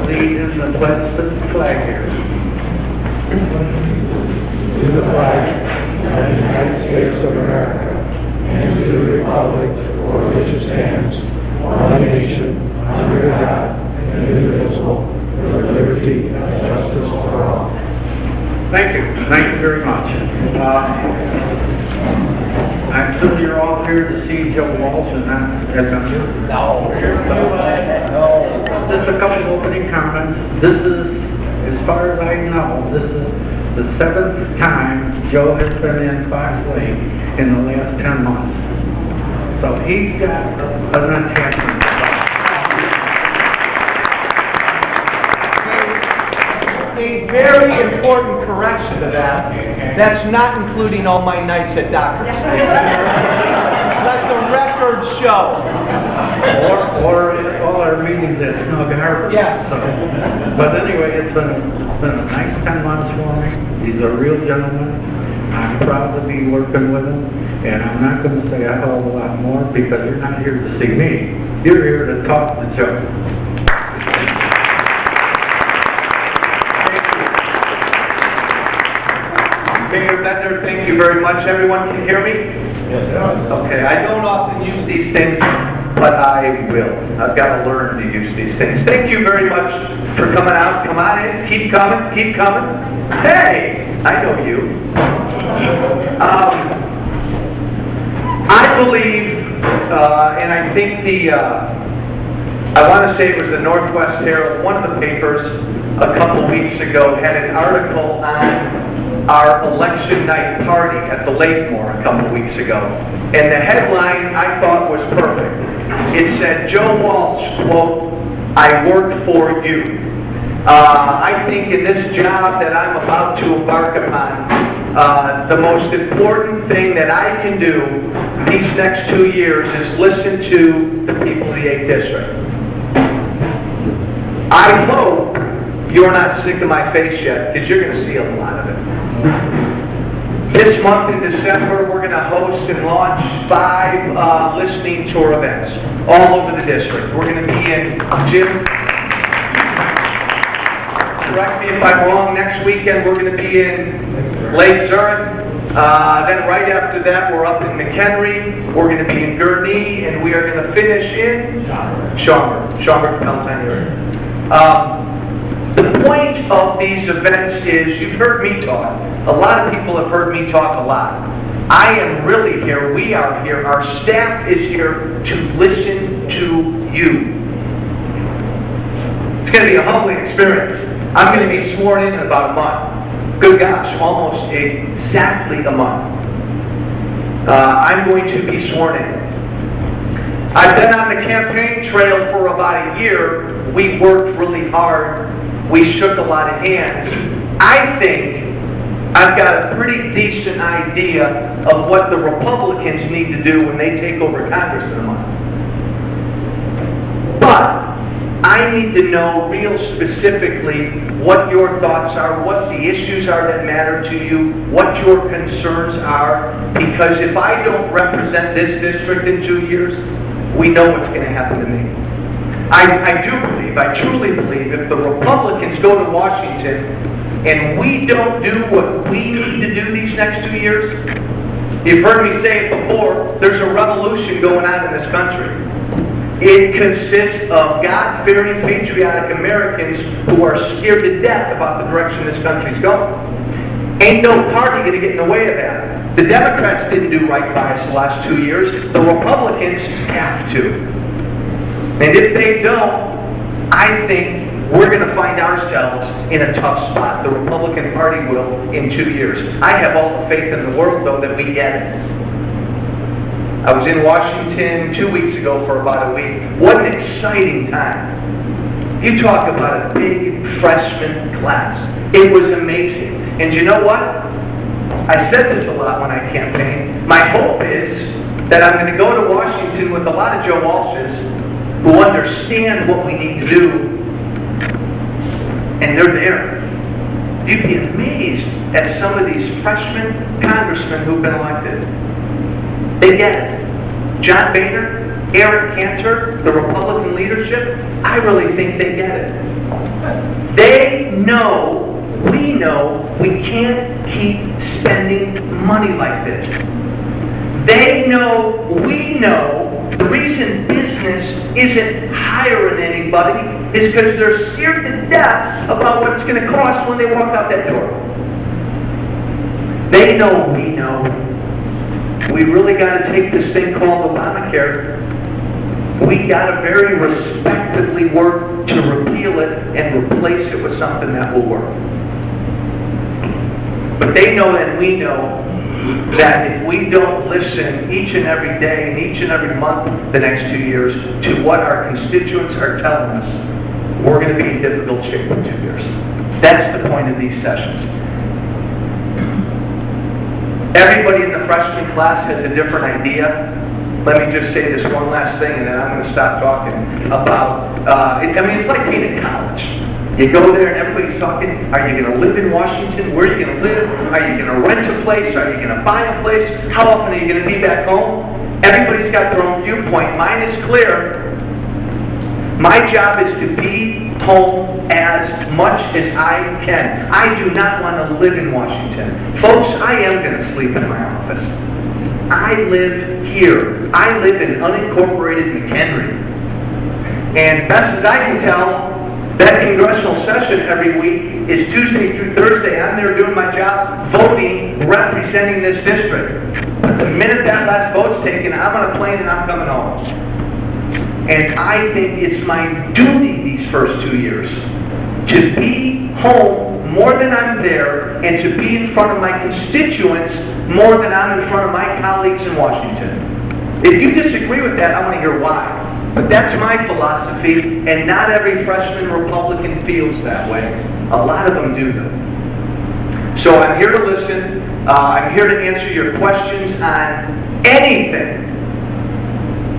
lead in the pledge to the flag here. To the flag of the United States of America and to the republic for which it stands, one nation, under God, indivisible, with liberty and justice for all. Thank you. Thank you very much. I'm sure you're all here to see Joe Walsh and not No. Just a couple of opening comments. This is, as far as I know, this is the 7th time Joe has been in Fox Lake in the last 10 months. So he's got an attachment. A very important correction to that. That's not including all my nights at Doctor's. Let the record show. Or all our meetings at Snug Harbor. Yes. So, but anyway, it's been a nice 10 months for me. He's a real gentleman. I'm proud to be working with him. And I'm not going to say a hell of a lot more because you're not here to see me. You're here to talk to Joe. Mayor Bender, thank you very much. Everyone can hear me? Yes. Okay, I don't often use these things, but I will. I've got to learn to use these things. Thank you very much for coming out. Come on in. Keep coming. Keep coming. Hey, I know you. I believe, and I think I want to say it was the Northwest Herald, one of the papers a couple weeks ago had an article on our election night party at the Lakemore a couple weeks ago. And the headline I thought was perfect. It said, Joe Walsh, quote, I work for you. I think in this job that I'm about to embark upon, the most important thing that I can do these next 2 years is listen to the people of the 8th District. I hope you're not sick of my face yet, because you're going to see a lot of it. This month in December, we're going to host and launch 5 listening tour events all over the district. We're going to be in Jim. Correct me if I'm wrong. Next weekend, we're going to be in Lake Zurich. Then right after that, we're up in McHenry. We're going to be in Gurnee, and we are going to finish in Schaumburg, Pennsylvania. The point of these events is, you've heard me talk. A lot of people have heard me talk a lot. I am really here. We are here. Our staff is here to listen to you. It's going to be a humbling experience. I'm going to be sworn in about a month. Good gosh, almost exactly a month. I'm going to be sworn in. I've been on the campaign trail for about a year. We worked really hard. We shook a lot of hands. I think I've got a pretty decent idea of what the Republicans need to do when they take over Congress in a month. But I need to know real specifically what your thoughts are, what the issues are that matter to you, what your concerns are, because if I don't represent this district in 2 years, we know what's going to happen to me. I do believe, I truly believe, if the Republicans go to Washington and we don't do what we need to do these next 2 years, you've heard me say it before, there's a revolution going on in this country. It consists of God-fearing, patriotic Americans who are scared to death about the direction this country's going. Ain't no party going to get in the way of that. The Democrats didn't do right by us the last 2 years. The Republicans have to. And if they don't, I think we're going to find ourselves in a tough spot. The Republican Party will in 2 years. I have all the faith in the world, though, that we get it. I was in Washington 2 weeks ago for about a week. What an exciting time. You talk about a big freshman class. It was amazing. And you know what? I said this a lot when I campaigned. My hope is that I'm going to go to Washington with a lot of Joe Walshes who understand what we need to do, and they're there. You'd be amazed at some of these freshman congressmen who've been elected. They get it. John Boehner, Eric Cantor, the Republican leadership, I really think they get it. They know, we can't keep spending money like this. They know, we know, the reason business isn't hiring anybody is because they're scared to death about what it's going to cost when they walk out that door. They know, we know. We really got to take this thing called Obamacare. We got to very respectfully work to repeal it and replace it with something that will work. But they know and we know that if we don't listen each and every day and each and every month the next 2 years to what our constituents are telling us, we're going to be in difficult shape in 2 years. That's the point of these sessions. Everybody in the freshman class has a different idea. Let me just say this one last thing and then I'm going to stop talking about, it's like being in college. You go there and everybody's talking, are you going to live in Washington? Where are you going to live? Are you going to rent a place? Are you going to buy a place? How often are you going to be back home? Everybody's got their own viewpoint. Mine is clear. My job is to be home as much as I can. I do not want to live in Washington. Folks, I am going to sleep in my office. I live here. I live in unincorporated McHenry. And best as I can tell, that congressional session every week is Tuesday through Thursday. I'm there doing my job, voting, representing this district. But the minute that last vote's taken, I'm on a plane and I'm coming home. And I think it's my duty these first 2 years to be home more than I'm there and to be in front of my constituents more than I'm in front of my colleagues in Washington. If you disagree with that, I want to hear why. But that's my philosophy, and not every freshman Republican feels that way. A lot of them do, though. So I'm here to listen. I'm here to answer your questions on anything.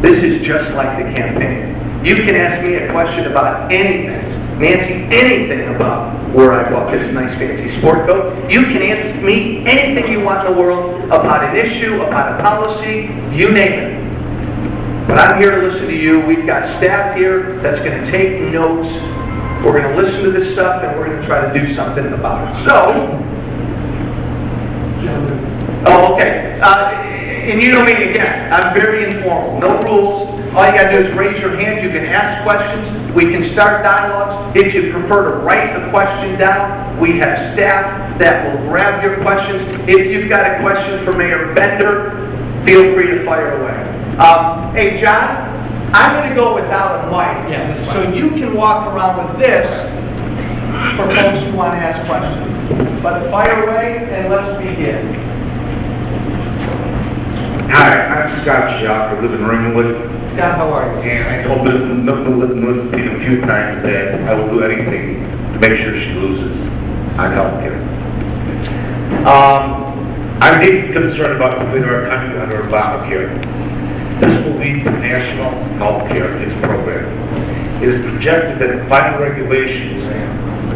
This is just like the campaign. You can ask me a question about anything. Nancy, anything about where I bought this nice fancy sport coat. You can ask me anything you want in the world about an issue, about a policy, you name it. But I'm here to listen to you. We've got staff here that's going to take notes. We're going to listen to this stuff and we're going to try to do something about it. So, okay. And you know me again. I'm very informal. No rules. All you got to do is raise your hand. You can ask questions. We can start dialogues. If you prefer to write a question down, we have staff that will grab your questions. If you've got a question for Mayor Bender, feel free to fire away. Hey, John, I'm going to go without a mic. Yeah, so you can walk around with this for folks who want to ask questions. But fire away and let's begin. Hi, I'm Scott Shock. I live in Ringwood. Scott, how are you? And I told Ms. Pete a few times that I will do anything to make sure she loses on health care. I'm deeply concerned about putting our country under Obamacare. This will lead to national health care program. It is projected that the final regulations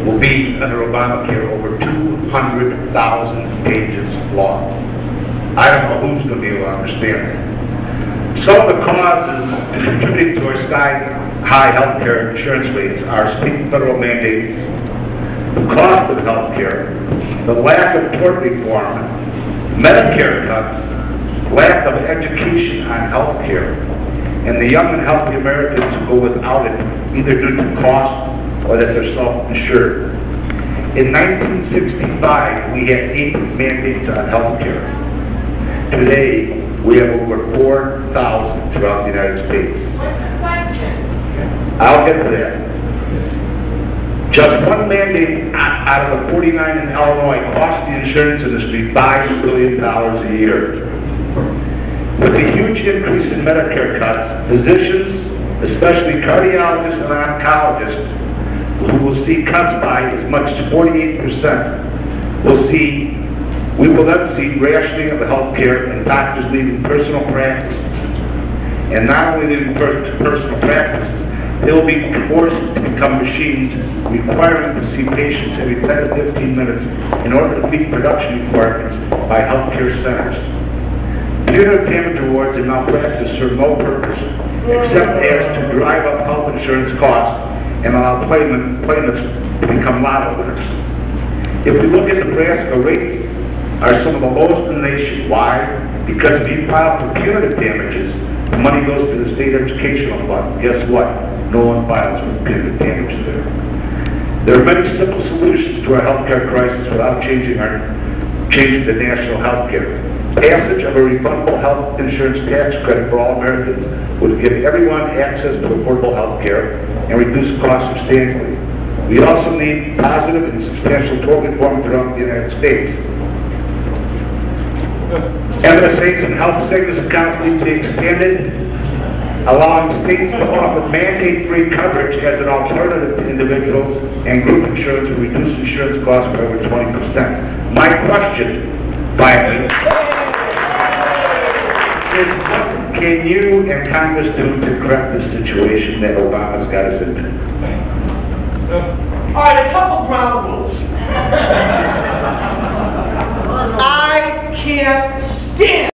will be under Obamacare over 200,000 pages long. I don't know who's going to be able to understand it. Some of the causes contributing to our sky-high health care insurance rates are state and federal mandates, the cost of health care, the lack of tort reform, Medicare cuts, lack of education on health care, and the young and healthy Americans who go without it, either due to cost or that they're self-insured. In 1965, we had 8 mandates on health care. Today, we have over 4,000 throughout the United States. What's the question? I'll get to that. Just one mandate out of the 49 in Illinois cost the insurance industry $5 billion a year. With the huge increase in Medicare cuts, physicians, especially cardiologists and oncologists, who will see cuts by as much as 48%, we will then see rationing of the health care and doctors leaving personal practices. And not only leaving personal practices, they will be forced to become machines requiring to see patients every 10 to 15 minutes in order to meet production requirements by healthcare centers. Punitive payment awards and malpractice serve no purpose except as to drive up health insurance costs and allow plaintiffs to become lotto winners. If we look at Nebraska, rates are some of the lowest in the nation. Why? Because if you file for punitive damages, the money goes to the state educational fund. Guess what? No one files for punitive damages there. There are many simple solutions to our healthcare crisis without changing the national healthcare. Passage of a refundable health insurance tax credit for all Americans would give everyone access to affordable health care and reduce costs substantially. We also need positive and substantial tort reform throughout the United States. SSAs and health savings accounts need to be expanded, allowing states to offer mandate-free coverage as an alternative to individuals, and group insurance will reduce insurance costs by over 20%. My question, finally, is what can you and Congress do to correct the situation that Obama's got us into? All right, a couple ground rules. I can't stand